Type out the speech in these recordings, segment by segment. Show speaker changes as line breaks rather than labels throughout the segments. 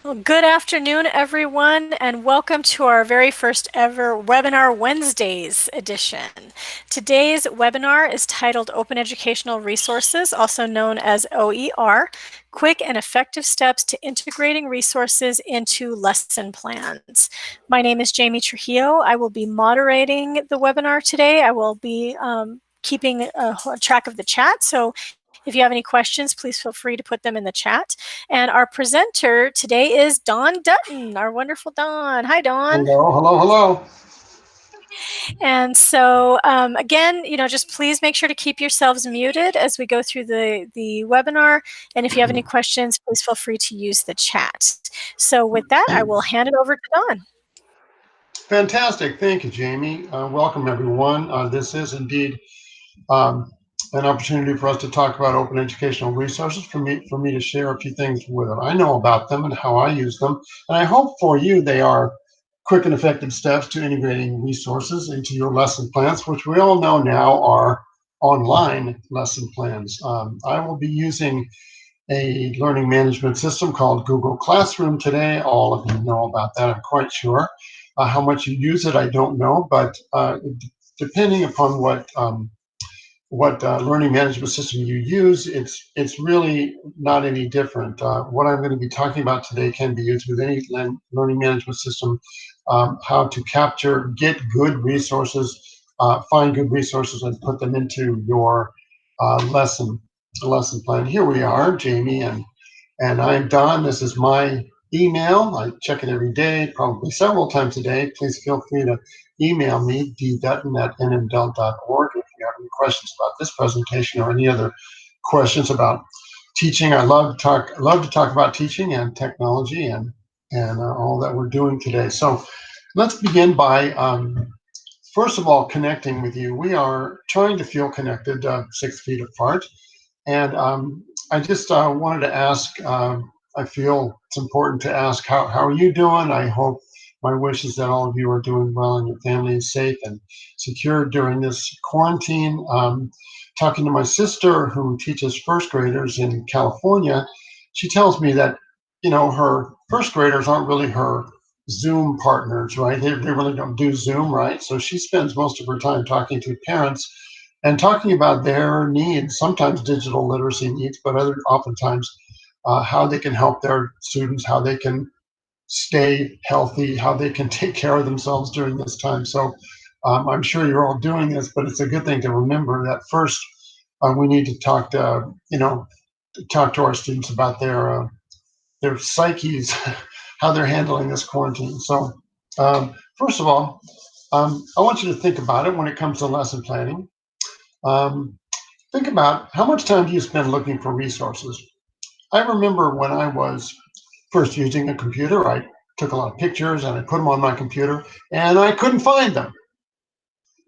Well, good afternoon, everyone, and welcome to our very first ever Webinar Wednesdays edition. Today's webinar is titled Open Educational Resources, also known as OER, Quick and Effective Steps to Integrating Resources into Lesson Plans. My name is Jamie Trujillo. I will be moderating the webinar today. I will be keeping track of the chat, so if you have any questions, please feel free to put them in the chat. And our presenter today is Dawn Dutton, our wonderful Dawn. Hi, Dawn.
Hello, hello, hello.
And so again, just please make sure to keep yourselves muted as we go through the webinar. And if you have any questions, please feel free to use the chat. So with that, I will hand it over to Dawn.
Fantastic. Thank you, Jamie. Welcome, everyone. This is indeed um, an opportunity for us to talk about open educational resources, for me to share a few things with what I know about them and how I use them. And I hope for you they are quick and effective steps to integrating resources into your lesson plans, which we all know now are online lesson plans. I will be using a learning management system called Google Classroom today. All of you know about that, I'm quite sure. How much you use it, I don't know, but depending upon what learning management system you use, it's really not any different. What I'm going to be talking about today can be used with any learning management system. How to capture, get good resources, find good resources, and put them into your lesson plan. Here we are, Jamie, and I'm Don. This is my email. I check it every day, probably several times a day. Please feel free to email me, ddutton@nmdel.org, if you have any questions about this presentation or any other questions about teaching. I love to talk about teaching and technology and all that we're doing today. So let's begin by first of all connecting with you. We are trying to feel connected, 6 feet apart. And I just wanted to ask, I feel it's important to ask, how are you doing? I hope, my wish is that all of you are doing well and your family is safe and secure during this quarantine. Talking to my sister who teaches first graders in California, she tells me that, her first graders aren't really her Zoom partners, right? They really don't do Zoom, right? So she spends most of her time talking to parents and talking about their needs, sometimes digital literacy needs, but oftentimes how they can help their students, how they can stay healthy, how they can take care of themselves during this time. So I'm sure you're all doing this, but it's a good thing to remember that first we need to talk to our students about their psyches, how they're handling this quarantine. So first of all, I want you to think about it when it comes to lesson planning. Think about how much time do you spend looking for resources. I remember when I was first using a computer, I took a lot of pictures and I put them on my computer and I couldn't find them.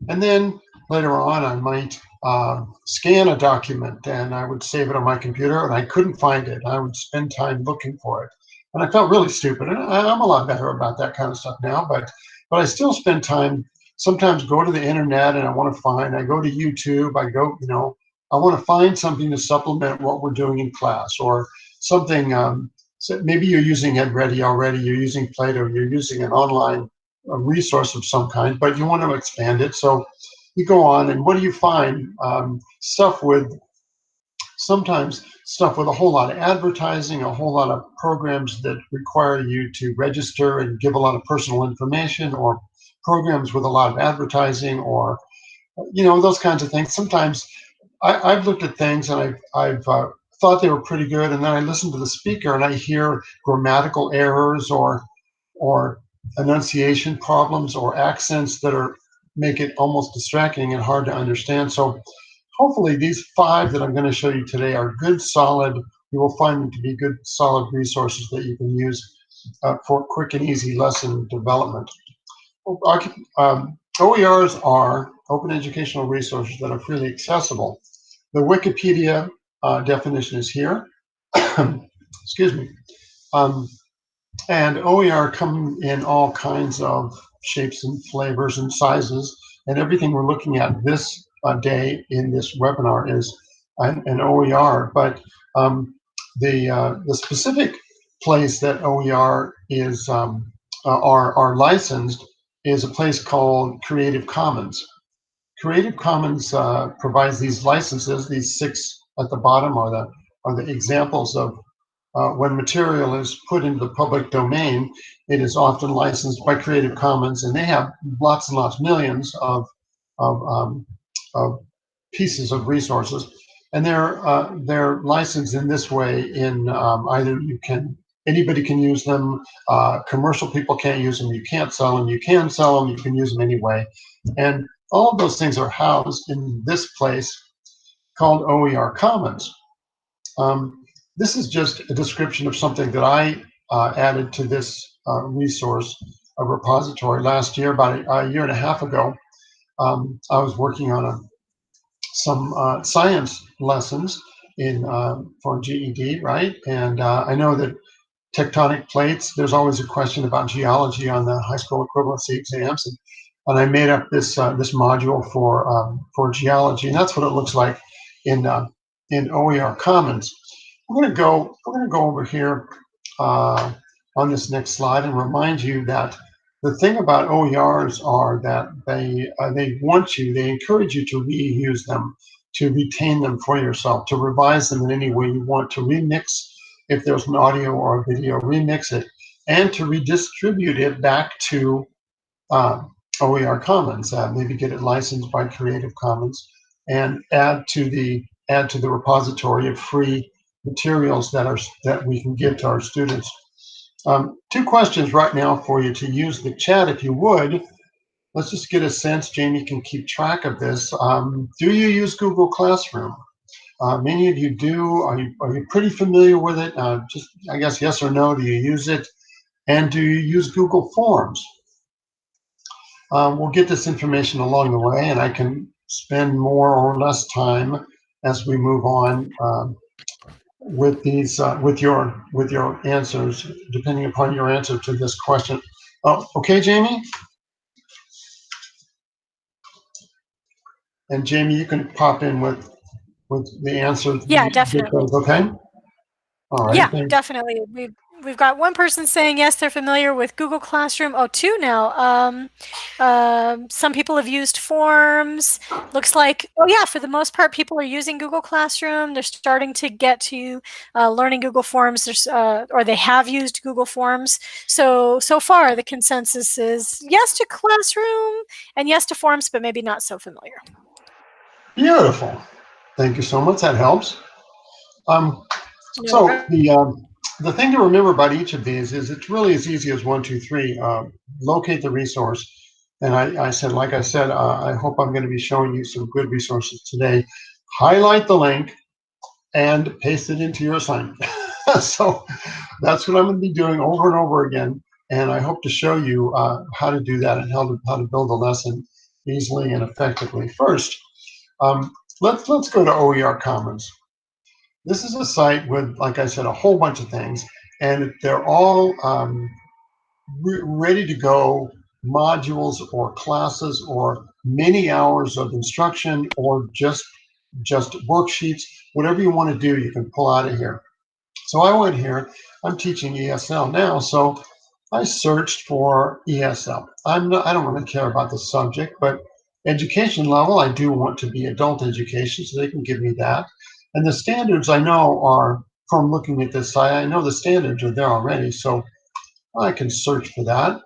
And then later on, I might scan a document and I would save it on my computer and I couldn't find it. I would spend time looking for it. And I felt really stupid. And I'm a lot better about that kind of stuff now, but I still spend time, sometimes go to the internet and I go to YouTube, I want to find something to supplement what we're doing in class or something. So maybe you're using EdReady already, you're using Plato, you're using an online resource of some kind, but you want to expand it. So you go on, and what do you find? Sometimes stuff with a whole lot of advertising, a whole lot of programs that require you to register and give a lot of personal information, or programs with a lot of advertising, or those kinds of things. Sometimes I've looked at things and I've thought they were pretty good, and then I listen to the speaker and I hear grammatical errors or enunciation problems or accents that make it almost distracting and hard to understand. So hopefully these 5 that I'm going to show you today are good, solid. You will find them to be good, solid resources that you can use for quick and easy lesson development. OERs are open educational resources that are freely accessible. The Wikipedia definition is here. Excuse me. And OER come in all kinds of shapes and flavors and sizes, and everything we're looking at this day in this webinar is an OER. But the specific place that OER is are licensed is a place called Creative Commons. Creative Commons provides these licenses. These 6 at the bottom are the examples of when material is put into the public domain. It is often licensed by Creative Commons, and they have lots and lots, millions of, of pieces of resources, and they're licensed in this way. In either anybody can use them, commercial people can't use them, you can't sell them, you can sell them, you can use them anyway, and all of those things are housed in this place called OER Commons. This is just a description of something that I added to this resource, a repository last year. About a year and a half ago, I was working on some science lessons for GED, right? And I know that tectonic plates, there's always a question about geology on the high school equivalency exams, and I made up this this module for geology, and that's what it looks like in OER Commons. We're going to go over here on this next slide and remind you that the thing about OERs are that they encourage you to reuse them, to retain them for yourself, to revise them in any way you want, to remix if there's an audio or a video, remix it, and to redistribute it back to OER Commons. Maybe get it licensed by Creative Commons and add to the repository of free materials that we can give to our students. 2 questions right now for you to use the chat, if you would. Let's just get a sense. Jamie can keep track of this. Do you use Google Classroom? Many of you do. Are you pretty familiar with it? Just, I guess, yes or no. Do you use it? And do you use Google Forms? We'll get this information along the way, and I can spend more or less time as we move on with these with your answers, depending upon your answer to this question. Oh, okay, Jamie. And Jamie, you can pop in with the answer.
Yeah, definitely.
Okay. All right.
Yeah,
Thanks.
definitely. We've got one person saying yes, they're familiar with Google Classroom. Oh, 2 now. Some people have used Forms. Looks like, oh yeah, for the most part, people are using Google Classroom. They're starting to get to learning Google Forms. Or they have used Google Forms. So far, the consensus is yes to Classroom and yes to Forms, but maybe not so familiar.
Beautiful. Thank you so much. That helps. So the thing to remember about each of these is it's really as easy as 1, 2, 3. Locate the resource, and I said, like I said, I hope I'm going to be showing you some good resources today. Highlight the link and paste it into your assignment. So that's what I'm going to be doing over and over again, and I hope to show you how to do that and how to build a lesson easily and effectively. First, let's go to OER Commons. This is a site with, like I said, a whole bunch of things, and they're all ready to go modules or classes or many hours of instruction or just worksheets. Whatever you want to do, you can pull out of here. So I went here. I'm teaching ESL now, so I searched for ESL. I don't really care about the subject, but education level, I do want to be adult education, so they can give me that. And the standards I know are, from looking at this site, I know the standards are there already, so I can search for that.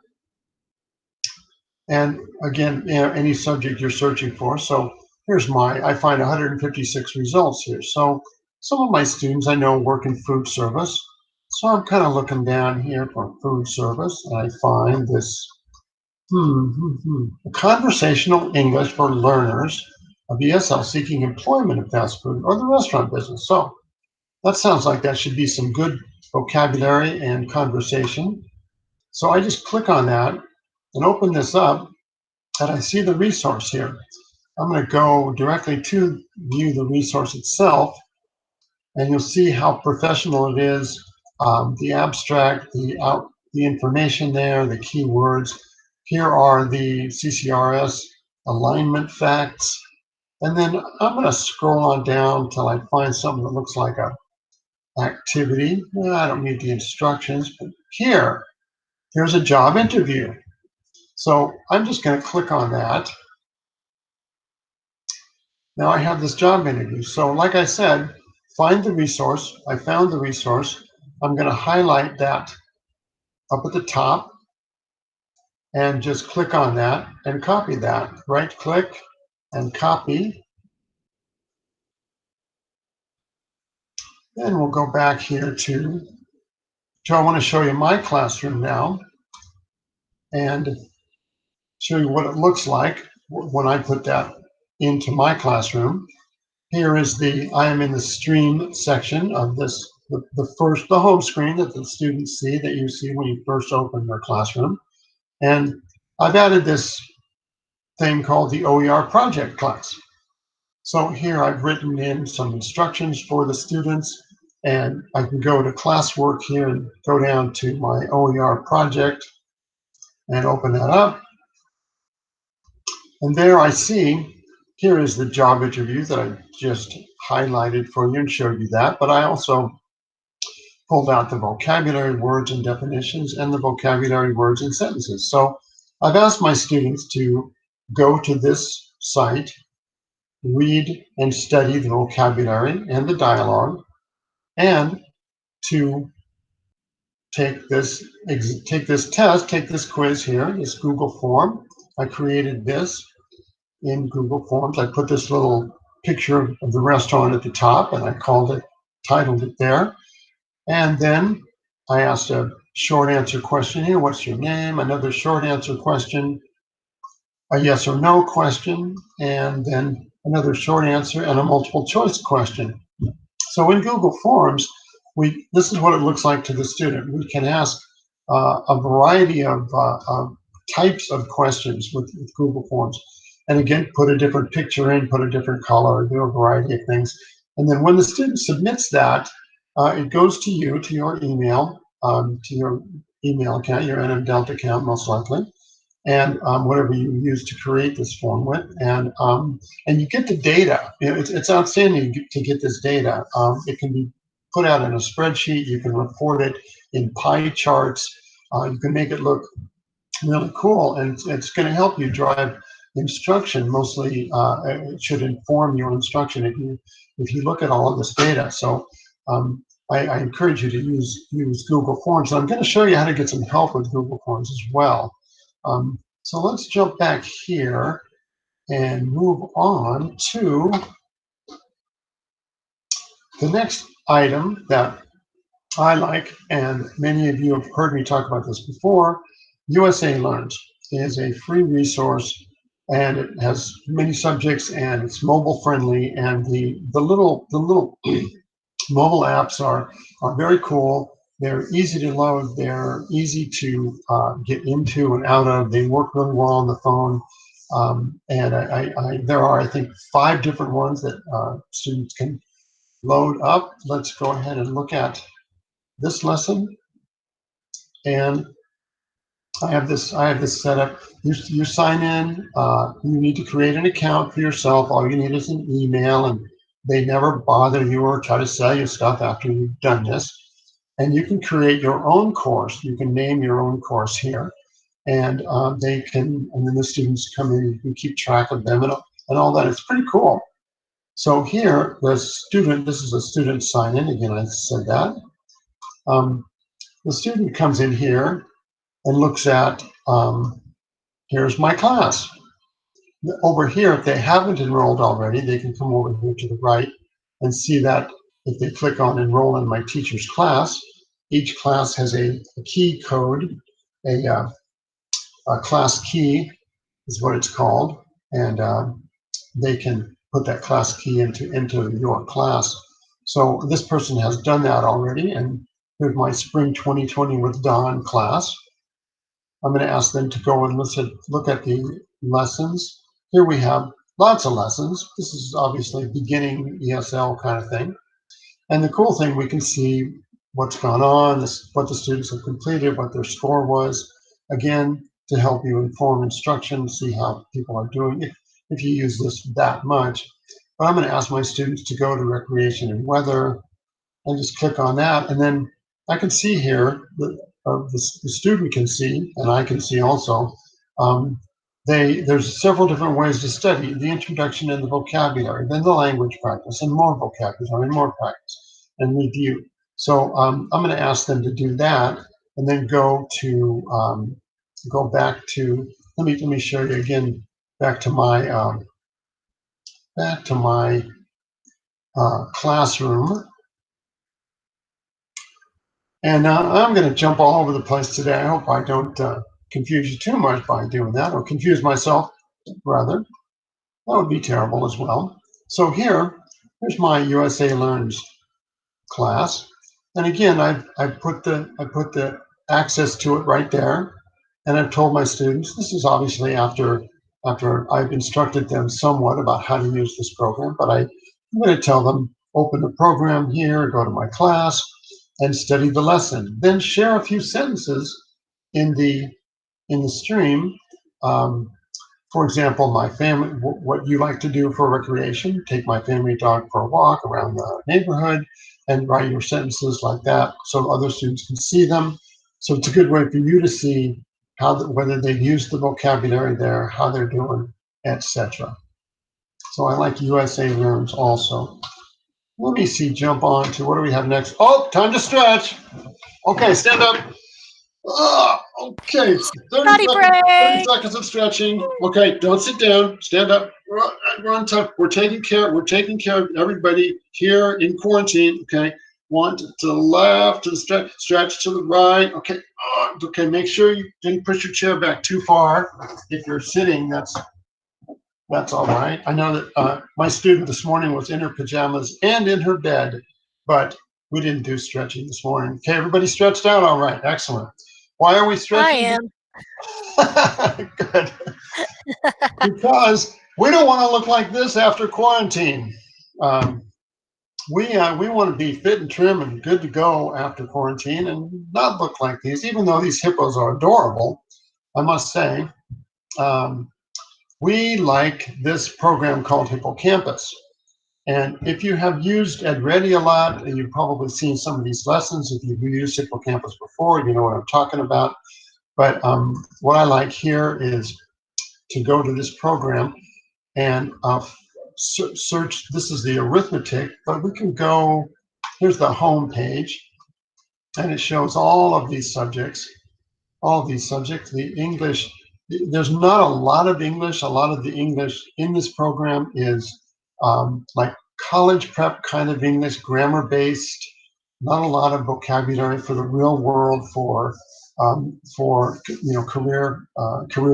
And again, any subject you're searching for. So here's I find 156 results here. So some of my students I know work in food service. So I'm kind of looking down here for food service, and I find this conversational English for learners of ESL seeking employment in fast food or the restaurant business. So that sounds like that should be some good vocabulary and conversation. So I just click on that and open this up, and I see the resource here. I'm going to go directly to view the resource itself, and you'll see how professional it is. The abstract, the information there, the keywords. Here are the CCRS alignment facts. And then I'm going to scroll on down till I find something that looks like activity. Well, I don't need the instructions, but here's a job interview. So I'm just going to click on that. Now I have this job interview. So like I said, find the resource. I found the resource. I'm going to highlight that up at the top and just click on that and copy that. Right click and copy. Then we'll go back here to I want to show you my classroom now and show you what it looks like when I put that into my classroom. Here is I am in the stream section of this, the home screen that the students see, that you see when you first open their classroom. And I've added this thing called the OER project class. So here I've written in some instructions for the students, and I can go to classwork here and go down to my OER project and open that up. And there I see, here is the job interview that I just highlighted for you and showed you that, but I also pulled out the vocabulary words and definitions and the vocabulary words and sentences. So I've asked my students to go to this site, read and study the vocabulary and the dialogue, and to take this test, take this quiz here, this Google form. I created this in Google Forms. I put this little picture of the restaurant at the top, and I titled it there. And then I asked a short answer question here. What's your name? Another short answer question, a yes or no question, and then another short answer and a multiple choice question. So in Google Forms, this is what it looks like to the student. We can ask a variety of types of questions with Google Forms. And again, put a different picture in, put a different color, do a variety of things. And then when the student submits that, it goes to you, to your email account, your NM Delta account most likely, and whatever you use to create this form with, and you get the data. It's outstanding to get this data. It can be put out in a spreadsheet. You can report it in pie charts. You can make it look really cool, and it's going to help you drive instruction. Mostly, it should inform your instruction if you look at all of this data. So I encourage you to use Google Forms. And I'm going to show you how to get some help with Google Forms as well. So let's jump back here and move on to the next item that I like, and many of you have heard me talk about this before. USA Learns is a free resource, and it has many subjects, and it's mobile friendly, and the little mobile apps are very cool. They're easy to load. They're easy to get into and out of. They work really well on the phone. And there are, I think, 5 different ones that students can load up. Let's go ahead and look at this lesson. And I have this set up. You sign in. You need to create an account for yourself. All you need is an email, and they never bother you or try to sell you stuff after you've done this. And you can create your own course. You can name your own course here, and and then the students come in. You can keep track of them and all that. It's pretty cool. So here, this is a student sign in. Again, I said that. The student comes in here and looks at, here's my class. Over here, if they haven't enrolled already, they can come over here to the right and see that if they click on enroll in my teacher's class, each class has a key code, a class key is what it's called, and they can put that class key into your class. So this person has done that already, and here's my Spring 2020 with Dawn class. I'm going to ask them to go and look at the lessons. Here we have lots of lessons. This is obviously beginning ESL kind of thing. And the cool thing, we can see what's gone on, what the students have completed, what their score was, again, to help you inform instruction, see how people are doing if you use this that much. But I'm going to ask my students to go to recreation and weather I just click on that, and then I can see here that the student can see, and I can see also. There's several different ways to study: the introduction and the vocabulary, then the language practice, and more vocabulary, and more practice, and review. So I'm going to ask them to do that, and then go back to. Let me show you again. Back to my classroom. And I'm going to jump all over the place today. I hope I don't confuse you too much by doing that, or confuse myself, rather. That would be terrible as well. So here's my USA Learns class. And again, I put the access to it right there. And I've told my students, this is obviously after I've instructed them somewhat about how to use this program, but I'm going to tell them, open the program here, go to my class, and study the lesson. Then share a few sentences in the stream. For example, my family, what you like to do for recreation, take my family dog for a walk around the neighborhood, and write your sentences like that so other students can see them. So it's a good way for you to see whether they've used the vocabulary there, how they're doing, etc. So I like USA Learns also. Let me see, jump on to what do we have next? Oh, time to stretch. Okay, stand up. Okay, 30 seconds of stretching. Okay, don't sit down. Stand up. We're on top. We're taking care of everybody here in quarantine. Okay, one to the left, to the stretch to the right. Okay, okay. Make sure you didn't push your chair back too far. If you're sitting, that's all right. I know that my student this morning was in her pajamas and in her bed, but we didn't do stretching this morning. Okay, everybody stretched out? All right, excellent. Why are we stretching?
I
am. Good. Because we don't want to look like this after quarantine. We want to be fit and trim and good to go after quarantine and not look like these, even though these hippos are adorable, I must say. We like this program called Hippocampus. And if you have used EdReady a lot, and you've probably seen some of these lessons, if you've used Hippocampus before, you know what I'm talking about. But what I like here is to go to this program and search. This is the arithmetic, but we can go, here's the home page, and it shows all of these subjects, the English. There's not a lot of English. A lot of the English in this program is like college prep kind of English, grammar based, not a lot of vocabulary for the real world, for career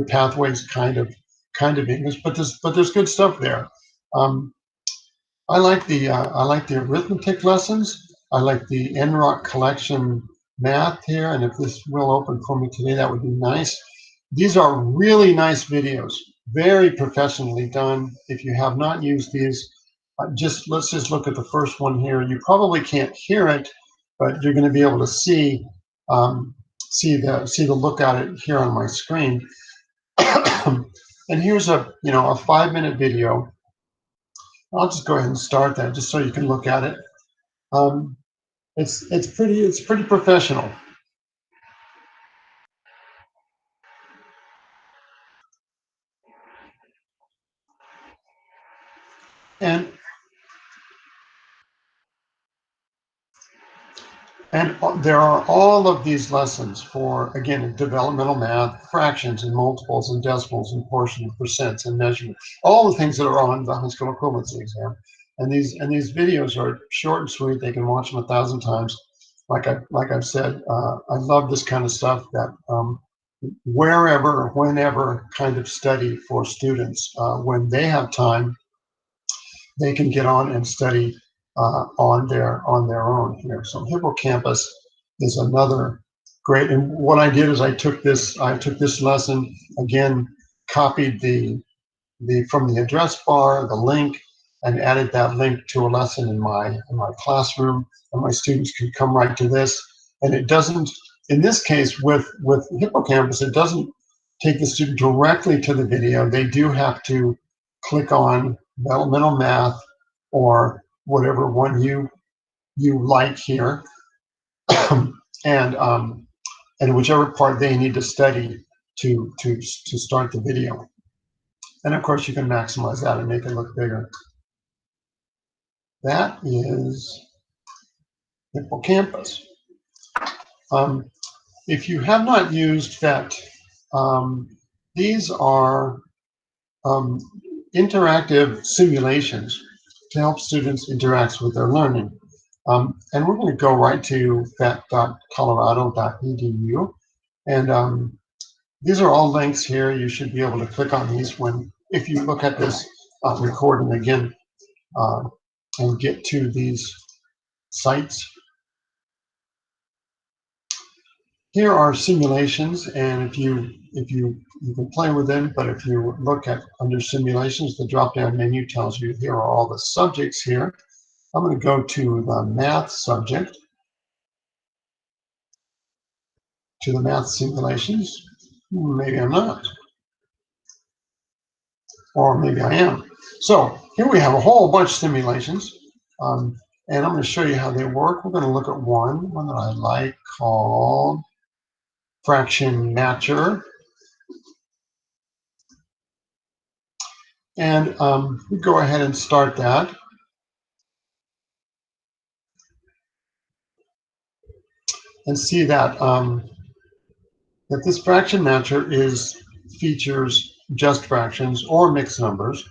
pathways kind of English, but there's good stuff there. I like the arithmetic lessons. I like the NROC collection math here, and if this will open for me today, that would be nice. These are really nice videos, very professionally done. If you have not used these, let's just look at the first one here. You probably can't hear it, but you're going to be able to see the look at it here on my screen. And here's a 5-minute video. I'll just go ahead and start that just so you can look at it. It's pretty professional. And there are all of these lessons for, again, developmental math, fractions and multiples and decimals and portion and percents and measurement, all the things that are on the high school equivalency exam. And these videos are short and sweet. They can watch them 1,000 times. Like I've said, I love this kind of stuff that wherever or whenever kind of study for students. When they have time, they can get on and study on their own here. So Hippocampus is another great. And what I did is I took this lesson again, copied from the address bar, the link, and added that link to a lesson in my classroom, and my students can come right to this. And it doesn't, in this case with Hippocampus, it doesn't take the student directly to the video. They do have to click on developmental math or whatever one you you like here, and whichever part they need to study to start the video. And of course, you can maximize that and make it look bigger. That is Hippocampus. If you have not used PhET, these are interactive simulations to help students interact with their learning. And we're going to go right to phet.colorado.edu. And these are all links here. You should be able to click on these if you look at this recording again and get to these sites. Here are simulations, and if you can play with them, but if you look at under simulations, the drop-down menu tells you here are all the subjects here. I'm going to go to the math subject, to the math simulations. Maybe I'm not, or maybe I am. So here we have a whole bunch of simulations, and I'm going to show you how they work. We're going to look at one that I like called Fraction Matcher. And we go ahead and start that. And see that that this fraction matcher features just fractions or mixed numbers.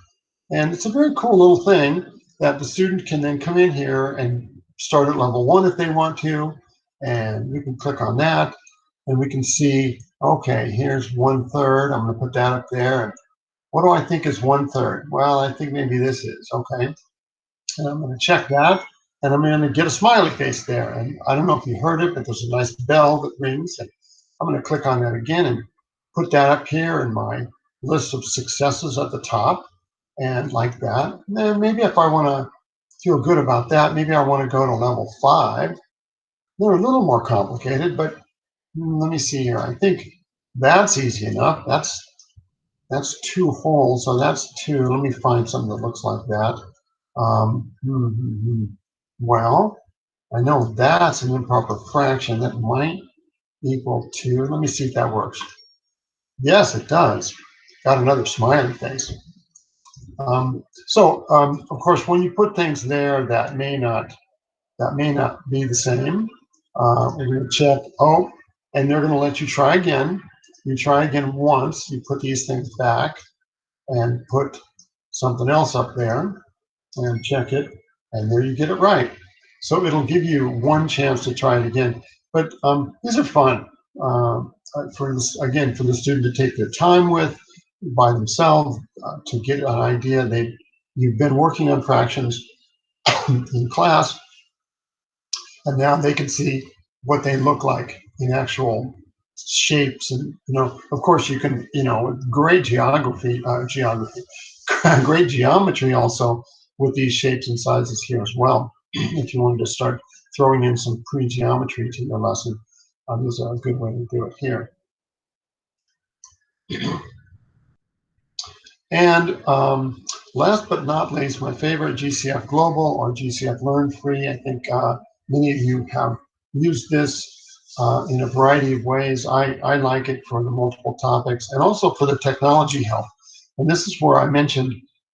And it's a very cool little thing that the student can then come in here and start at level 1 if they want to. And we can click on that and we can see, okay, here's 1/3. I'm going to put that up there. And what do I think is 1/3? Well, I think maybe this is, okay. And I'm going to check that. And I'm going to get a smiley face there. And I don't know if you heard it, but there's a nice bell that rings. And I'm going to click on that again and put that up here in my list of successes at the top. And like that. And then maybe if I want to feel good about that, maybe I want to go to level 5. They're a little more complicated, but let me see here. I think that's easy enough. That's 2 wholes, so that's 2. Let me find something that looks like that. Well, I know that's an improper fraction that might equal 2. Let me see if that works. Yes, it does. Got another smiley face. Of course, when you put things there that may not be the same, we're going to check. Oh, and they're going to let you try again. You try again once. You put these things back and put something else up there and check it, and there you get it right. So it'll give you one chance to try it again. But these are fun for the student to take their time with by themselves to get an idea. You've been working on fractions in class, and now they can see what they look like in actual shapes. And of course, you can great great geometry also with these shapes and sizes here as well. If you wanted to start throwing in some pre-geometry to your lesson, this is a good way to do it here. And last but not least, my favorite, GCF Global or GCF Learn Free. I think many of you have used this in a variety of ways. I like it for the multiple topics and also for the technology help. And this is where I mentioned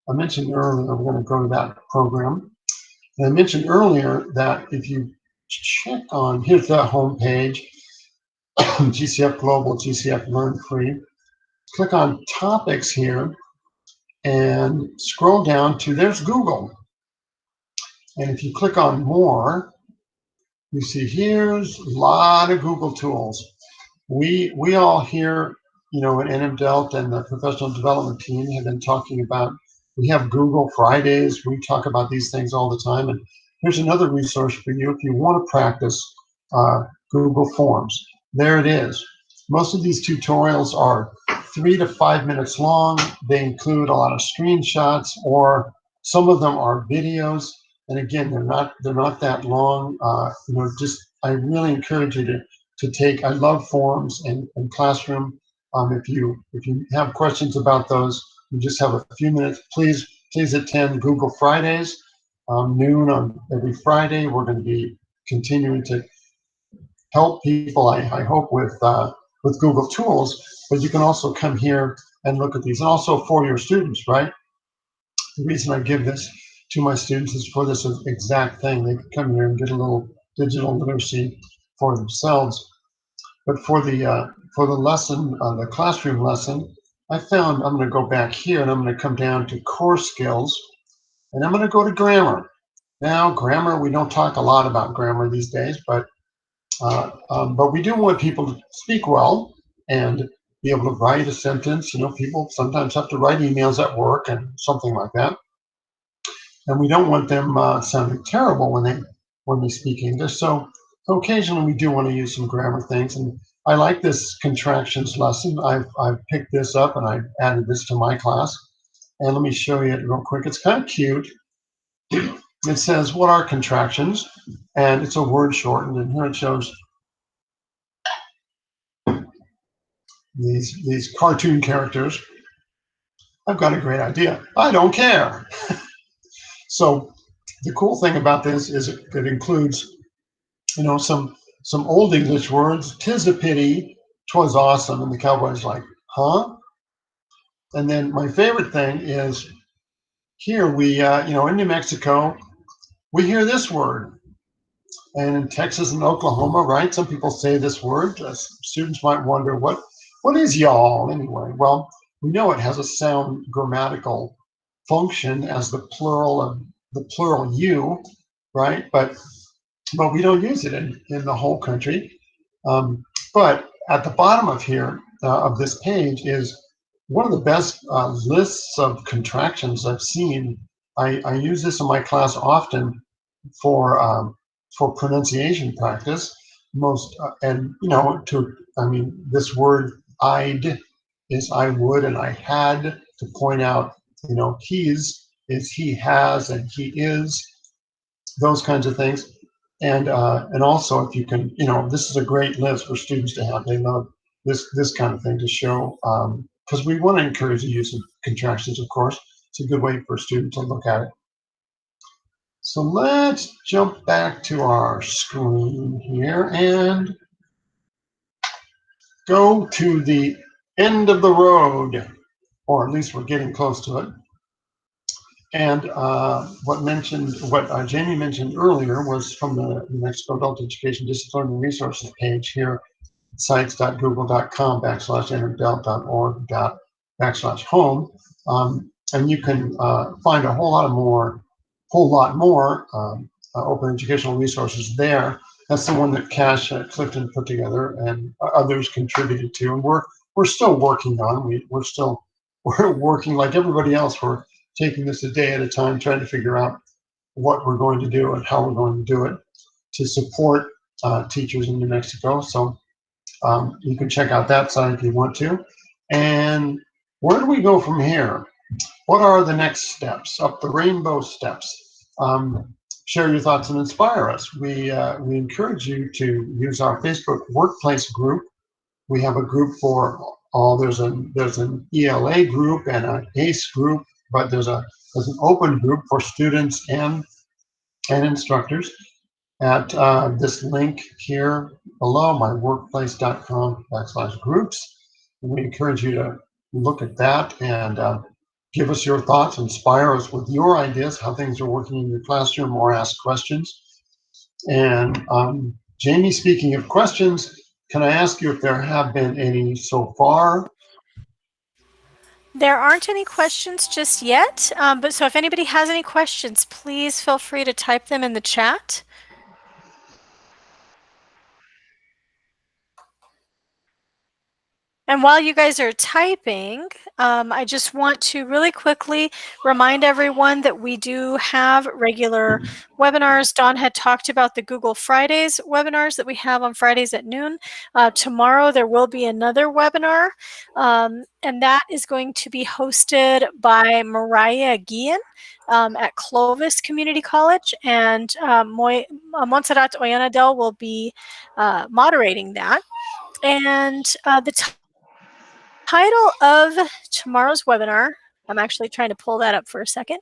earlier, we're going to go to that program. And I mentioned earlier that if you check on, here's the home page, GCF Global, GCF Learn Free. Click on topics here and scroll down to, there's Google. And if you click on more, you see here's a lot of Google tools. We all here, at NMDELT and the professional development team have been talking about, we have Google Fridays. We talk about these things all the time. And here's another resource for you if you want to practice Google Forms. There it is. Most of these tutorials are 3 to 5 minutes long. They include a lot of screenshots, or some of them are videos. And again, they're not that long. I really encourage you to take. I love forms and classroom. If you have questions about those, you just have a few minutes. Please attend Google Fridays. noon on every Friday. We're going to be continuing to help people, I hope, with Google tools, but you can also come here and look at these, and also for your students, right? The reason I give this to my students is for this exact thing. They can come here and get a little digital literacy for themselves. But for the lesson, the classroom lesson, I found I'm going to go back here and I'm going to come down to core skills, and I'm going to go to grammar. Now, grammar, we don't talk a lot about grammar these days, but we do want people to speak well and be able to write a sentence. You know, people sometimes have to write emails at work and something like that, and we don't want them sounding terrible when they speak English. So occasionally we do want to use some grammar things, and I like this contractions lesson. I've picked this up and I've added this to my class, and let me show you it real quick. It's kind of cute. It says, "What are contractions?" And it's a word shortened, and here it shows these cartoon characters. I've got a great idea. I don't care. So the cool thing about this is it includes, you know, some old English words. "'Tis a pity, 'twas awesome," and the cowboy's like, huh? And then my favorite thing is here in New Mexico, we hear this word, and in Texas and Oklahoma, right? Some people say this word. Students might wonder what is y'all anyway. Well, we know it has a sound grammatical function as the plural you, right? But we don't use it in the whole country. But at the bottom of here of this page is one of the best lists of contractions I've seen. I use this in my class often for pronunciation practice. And this word "I'd" is "I would," and "I had" to point out, he's is "he has" and "he is," those kinds of things. And also, if you can, this is a great list for students to have. They love this kind of thing to show, because we want to encourage the use of contractions, of course. It's a good way for a student to look at it. So let's jump back to our screen here and go to the end of the road, or at least we're getting close to it. And what Jamie mentioned earlier was from the New Mexico Adult Education Distance Learning Resources page here, sites.google.com/nmdelt.org/home. And you can find a whole lot more open educational resources there. That's the one that Cash Clifton put together and others contributed to, and we're still working on. We're working like everybody else. We're taking this a day at a time, trying to figure out what we're going to do and how we're going to do it to support teachers in New Mexico. So you can check out that site if you want to. And where do we go from here? What are the next steps up the rainbow steps? Share your thoughts and inspire us. We encourage you to use our Facebook Workplace group. We have a group for all. There's an ELA group and an ACE group, but there's an open group for students and instructors at this link here below, myworkplace.com/groups. And we encourage you to look at that and give us your thoughts, inspire us with your ideas, how things are working in your classroom, or ask questions. And Jamie, speaking of questions, can I ask you if there have been any so far?
There aren't any questions just yet, but so if anybody has any questions, please feel free to type them in the chat. And while you guys are typing, I just want to really quickly remind everyone that we do have regular webinars. Dawn had talked about the Google Fridays webinars that we have on Fridays at noon. Tomorrow there will be another webinar, and that is going to be hosted by Mariah Guillen at Clovis Community College, and Montserrat Oyanadel will be moderating that. And the title of tomorrow's webinar I'm actually trying to pull that up for a second.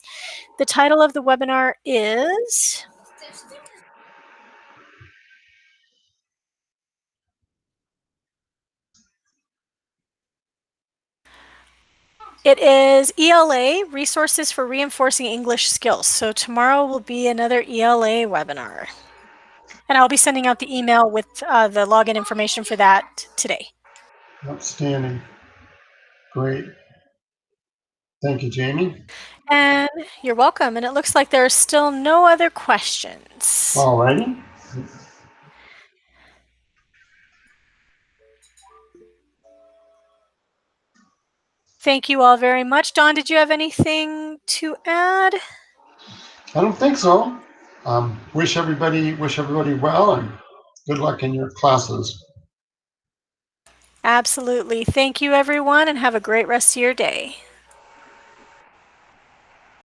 The title of the webinar is ELA, Resources for Reinforcing English Skills. So tomorrow will be another ELA webinar. And I'll be sending out the email with the login information for that today.
Outstanding. Great. Thank you, Jamie.
And you're welcome. And it looks like there are still no other questions.
All righty.
Thank you all very much. Dawn, did you have anything to add?
I don't think so. Wish everybody well, and good luck in your classes.
Absolutely. Thank you, everyone, and have a great rest of your day.